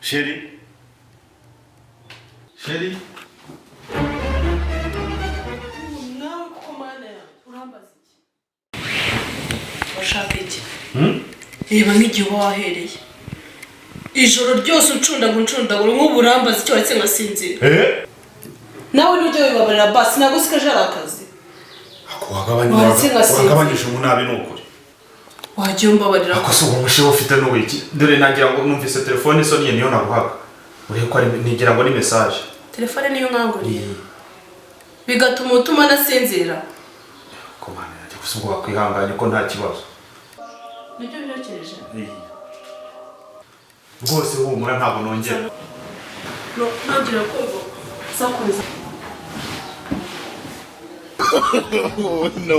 Chérie. Chérie. Washaka iki? Reba nk'igihe wahereye. Ijoro ryose uncundagura nk'uburambazi cyo wese ngasinzira. Nawe n'ujye wibabarira basi nagusika je arakazi. Wagabanyije umunabi n'ukuri. Wagiye umbabarira. Akoso umusheho ufite no wiki. Dore nagira ngo numvise telefone soniye niyo naguhaga. Uri ko ari nigira ngo ni message. Telefone niyo nkanguriye. Bigatuma utuma nasinzira. Komana yaje gusubwa kwihanganye ko nta kibazo. Nibyo binokereje. Rwose humura ntabwo nongera. No, nagira ko sakuza. No.